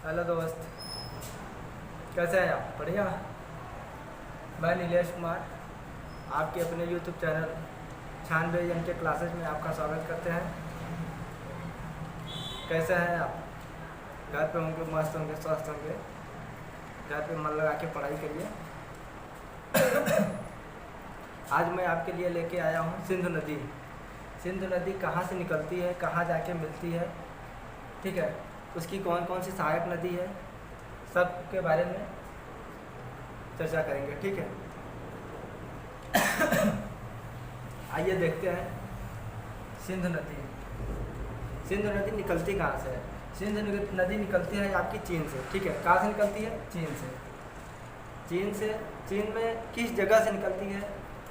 Hello दोस्त, कैसे हैं आप? बढ़िया। मैं नीलेश कुमार आपके अपने यूट्यूब चैनल 96 के क्लासेज में आपका स्वागत करते हैं। कैसे हैं आप? घर पे होंगे, मस्त होंगे, स्वस्थ होंगे। घर पे मन लगा के पढ़ाई करिए। आज मैं आपके लिए लेके आया हूँ सिंधु नदी। सिंधु नदी कहाँ से निकलती है, कहाँ जाके मिलती है, ठीक है, उसकी कौन कौन सी सहायक नदी है, सब के बारे में चर्चा करेंगे, ठीक है। आइए देखते हैं सिंधु नदी। सिंधु नदी निकलती कहाँ से है? सिंधु नदी निकलती है आपकी चीन से, ठीक है। कहाँ से निकलती है? चीन से। चीन में किस जगह से निकलती है?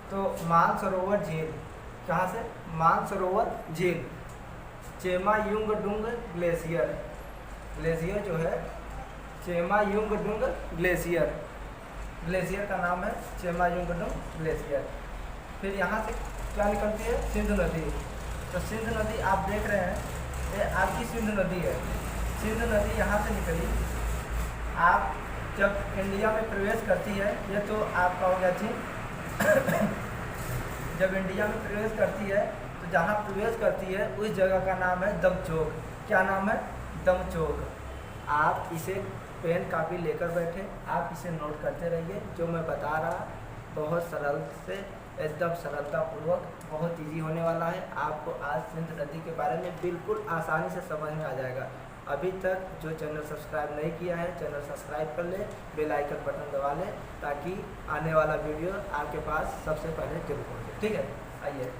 तो मानसरोवर झील। कहाँ से? मानसरोवर झील। चेमायुंगडुंग ग्लेशियर। ग्लेशियर जो है चेमायुंगडुंग ग्लेशियर। ग्लेशियर का नाम है चेमायुंगडुंग ग्लेशियर। फिर यहाँ से क्या निकलती है? सिंधु नदी। तो सिंधु नदी आप देख रहे हैं, ये आपकी सिंधु नदी है। सिंधु नदी यहाँ से निकली। आप जब इंडिया में प्रवेश करती है, ये तो आपका हो गया चीन। जब इंडिया में प्रवेश करती है तो जहाँ प्रवेश करती है उस जगह का नाम है दमचोक। क्या नाम है? दमचोक। आप इसे पेन कापी लेकर बैठे, आप इसे नोट करते रहिए। जो मैं बता रहा बहुत सरल से, एकदम सरलतापूर्वक, बहुत इजी होने वाला है। आपको आज सिंधु नदी के बारे में बिल्कुल आसानी से समझ में आ जाएगा। अभी तक जो चैनल सब्सक्राइब नहीं किया है, चैनल सब्सक्राइब कर ले, बेल आइकन बटन दबा ले, ताकि आने वाला वीडियो आपके पास सबसे पहले जरूर पहुँचे, ठीक है। आइए,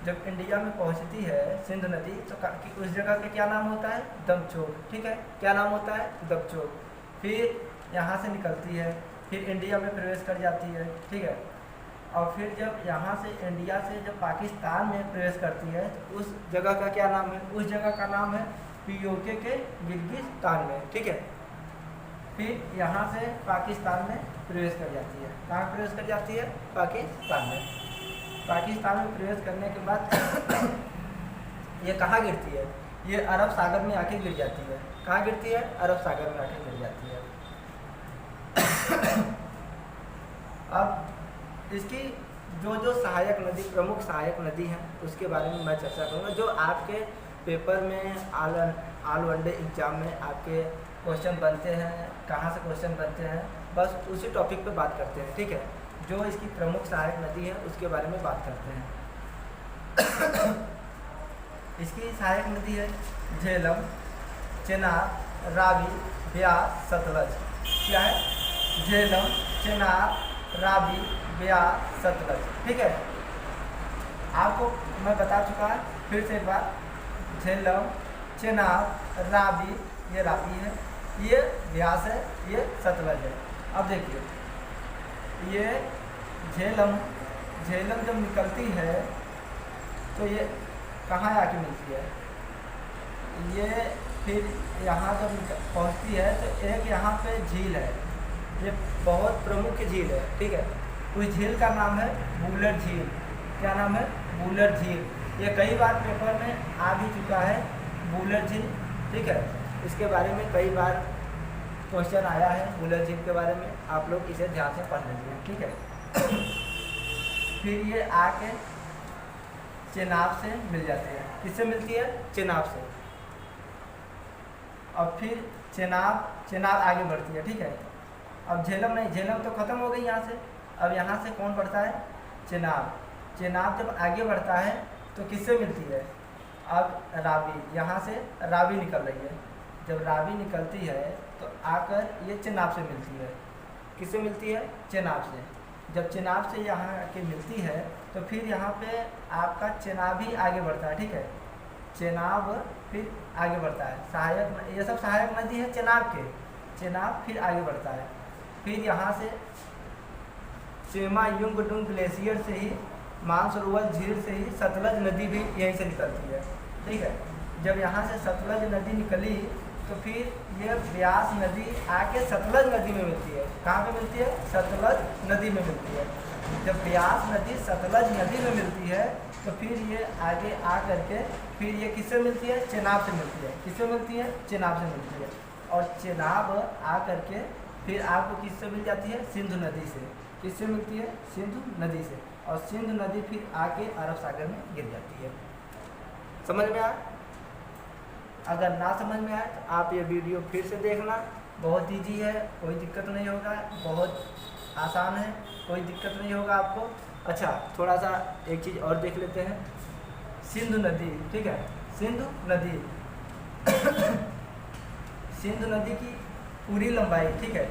जब इंडिया में पहुंचती है सिंधु नदी तो उस जगह का क्या नाम होता है? दमचोक, ठीक है। क्या नाम होता है? दमचोक। फिर यहाँ से निकलती है, फिर इंडिया में प्रवेश कर जाती है, ठीक है। और फिर जब यहाँ से इंडिया से जब पाकिस्तान में प्रवेश करती है तो उस जगह का क्या नाम है? उस जगह का नाम है पीओके के गिलगिस्तान में, ठीक है। फिर यहाँ से पाकिस्तान में प्रवेश कर जाती है। कहाँ प्रवेश कर जाती है? पाकिस्तान में। पाकिस्तान में प्रवेश करने के बाद ये कहाँ गिरती है? ये अरब सागर में आके गिर जाती है। कहाँ गिरती है? अरब सागर में आके गिर जाती है। अब इसकी जो सहायक नदी, प्रमुख सहायक नदी हैं, उसके बारे में मैं चर्चा करूँगा। जो आपके पेपर में ऑल वन डे एग्जाम में आपके क्वेश्चन बनते हैं, कहाँ से क्वेश्चन बनते हैं, बस उसी टॉपिक पे बात करते हैं, ठीक है। जो इसकी प्रमुख सहायक नदी है उसके बारे में बात करते हैं। इसकी सहायक नदी है झेलम, चेनाब, रावी, ब्यास, सतलज। क्या है? झेलम, चेनाब, रावी, ब्यास, सतलज, ठीक है। आपको मैं बता चुका है, फिर से एक बार। झेलम, चेनाब, रावी, ये रावी है, ये ब्यास है, ये सतलज है। अब देखिए, ये झेलम जब निकलती है तो ये कहाँ आके मिलती है? ये फिर यहाँ जब पहुँचती है तो एक यहाँ पे झील है, ये बहुत प्रमुख झील है, ठीक है। उस झील का नाम है वुलर झील। क्या नाम है? वुलर झील। ये कई बार पेपर में आ भी चुका है, वुलर झील, ठीक है। इसके बारे में कई बार क्वेश्चन आया है वुलर झील के बारे में। आप लोग इसे ध्यान से पढ़ लीजिए, ठीक है। फिर ये आके चेनाब से मिल जाती है। किससे मिलती है? चेनाब से। और फिर चेनाब आगे बढ़ती है, ठीक है। अब झेलम नहीं, झेलम तो ख़त्म हो गई यहाँ से। अब यहाँ से कौन बढ़ता है? चेनाब जब आगे बढ़ता है तो किससे मिलती है? अब रावी, यहाँ से रावी निकल रही है। जब रावी निकलती है तो आकर ये चेनाब से मिलती है। किससे मिलती है? चेनाब से। जब चेनाब से यहाँ आके मिलती है तो फिर यहाँ पे आपका चेनाब ही आगे बढ़ता है, ठीक है। चेनाब फिर आगे बढ़ता है, सहायक, ये सब सहायक नदी है चेनाब के। चेनाब फिर आगे बढ़ता है। फिर यहाँ से चेमायुंगडुंग ग्लेशियर से ही, मानसरोवर झील से ही सतलज नदी भी यहीं से निकलती है, ठीक है। जब यहाँ से सतलज नदी निकली तो फिर ये ब्यास नदी आके सतलज नदी में मिलती है। कहाँ पे मिलती है? सतलज नदी में मिलती है। जब ब्यास नदी सतलज नदी में मिलती है तो फिर ये आगे आ करके फिर ये किससे मिलती है? चेनाब से मिलती है। किससे मिलती है? चेनाब से मिलती है। और चेनाब आ करके फिर आपको किससे मिल जाती है? सिंधु नदी से। किससे मिलती है? सिंधु नदी से। और सिंधु नदी फिर आके अरब सागर में गिर जाती है। समझ में आया? अगर ना समझ में आए तो आप ये वीडियो फिर से देखना, बहुत ईजी है, कोई दिक्कत नहीं होगा, बहुत आसान है, कोई दिक्कत नहीं होगा आपको। अच्छा, थोड़ा सा एक चीज़ और देख लेते हैं। सिंधु नदी, ठीक है, सिंधु नदी सिंधु नदी की पूरी लंबाई, ठीक है,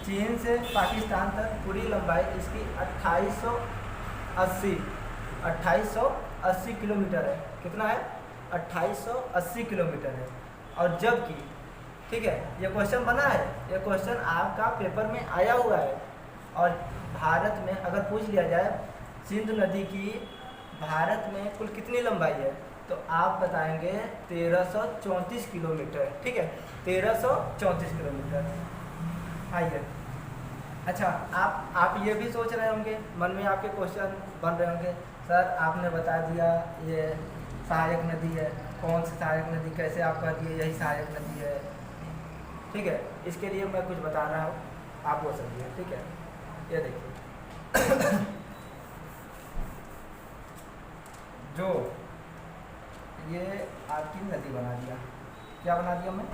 चीन से पाकिस्तान तक पूरी लंबाई इसकी 2880 किलोमीटर है। कितना है? 2880 किलोमीटर है। और जबकि, ठीक है, ये क्वेश्चन बना है, ये क्वेश्चन आपका पेपर में आया हुआ है। और भारत में अगर पूछ लिया जाए सिंधु नदी की भारत में कुल कितनी लंबाई है, तो आप बताएंगे 1334 किलोमीटर, ठीक है, 1334 किलोमीटर। आइए, अच्छा, आप ये भी सोच रहे होंगे, मन में आपके क्वेश्चन बन रहे होंगे, सर आपने बता दिया ये सहायक नदी है, कौन सी सहायक नदी, कैसे आप कह दिए यही सहायक नदी है? ठीक है, इसके लिए मैं कुछ बता रहा हूँ, आप वो समझिए, ठीक है। ये देखिए जो ये आपकी नदी बना दिया, क्या बना दिया मैं?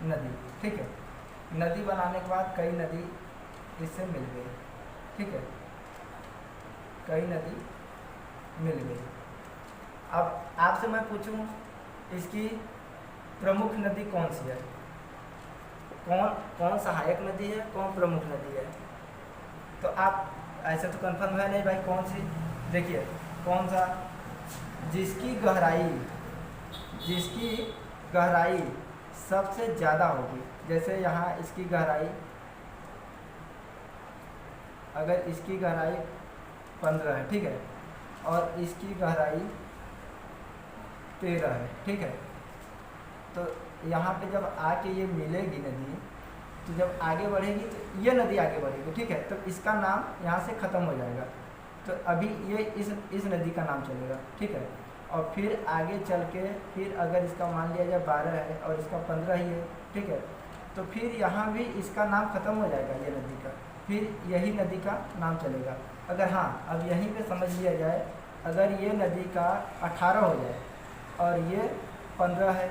नदी, ठीक है। नदी बनाने के बाद कई नदी इससे मिल गई, ठीक है, कई नदी मिल गई। अब आपसे मैं पूछूं इसकी प्रमुख नदी कौन सी है? कौन सहायक नदी है, कौन प्रमुख नदी है? तो आप ऐसे तो कंफर्म है नहीं भाई कौन सी। देखिए कौन सा, जिसकी गहराई सबसे ज़्यादा होगी। जैसे यहाँ इसकी गहराई, अगर इसकी गहराई 15 है, ठीक है, और इसकी गहराई 13 है, ठीक है, तो यहाँ पे जब आके ये मिलेगी नदी, तो जब आगे बढ़ेगी तो ये नदी आगे बढ़ेगी, ठीक है, तो इसका नाम यहाँ से ख़त्म हो जाएगा। तो अभी ये इस नदी का नाम चलेगा, ठीक है। और फिर आगे चल के फिर अगर इसका मान लिया जाए 12 है और इसका 15 ही है, ठीक है, तो फिर यहाँ भी इसका नाम ख़त्म हो जाएगा ये नदी का, फिर यही नदी का नाम चलेगा। अगर हाँ, अब यहीं पे समझ लिया जाए, अगर ये नदी का 18 हो जाए और ये 15 है,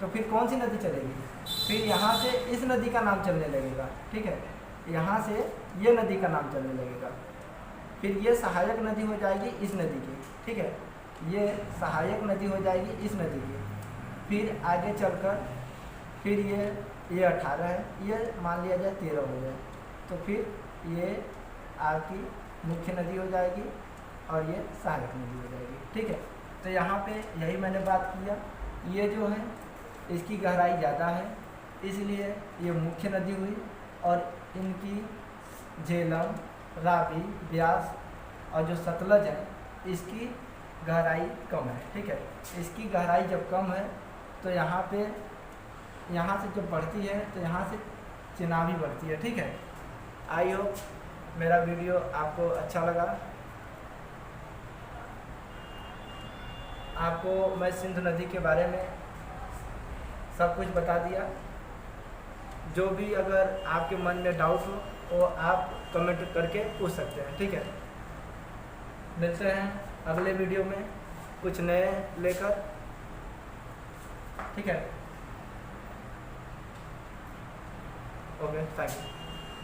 तो फिर कौन सी नदी चलेगी? फिर यहाँ से इस नदी का नाम चलने लगेगा, ठीक है, यहाँ से ये नदी का नाम चलने लगेगा, फिर ये सहायक नदी हो जाएगी इस नदी की, ठीक है, ये सहायक नदी हो जाएगी इस नदी की। फिर आगे चलकर फिर ये 18 है, ये मान लिया जाए 13 हो जाए, तो फिर ये आपकी मुख्य नदी हो जाएगी और ये सहायक नदी हो जाएगी, ठीक है। तो यहाँ पे यही मैंने बात किया, ये जो है इसकी गहराई ज़्यादा है, इसलिए ये मुख्य नदी हुई, और इनकी झेलम, रावी, ब्यास और जो सतलज है इसकी गहराई कम है, ठीक है। इसकी गहराई जब कम है तो यहाँ से जब बढ़ती है तो यहाँ से चिनाब बढ़ती है, ठीक है। आई होप मेरा वीडियो आपको अच्छा लगा। आपको मैं सिंधु नदी के बारे में सब कुछ बता दिया। जो भी अगर आपके मन में डाउट हो वो आप कमेंट करके पूछ सकते हैं, ठीक है। मिलते हैं अगले वीडियो में कुछ नए लेकर, ठीक है। Okay, thank you.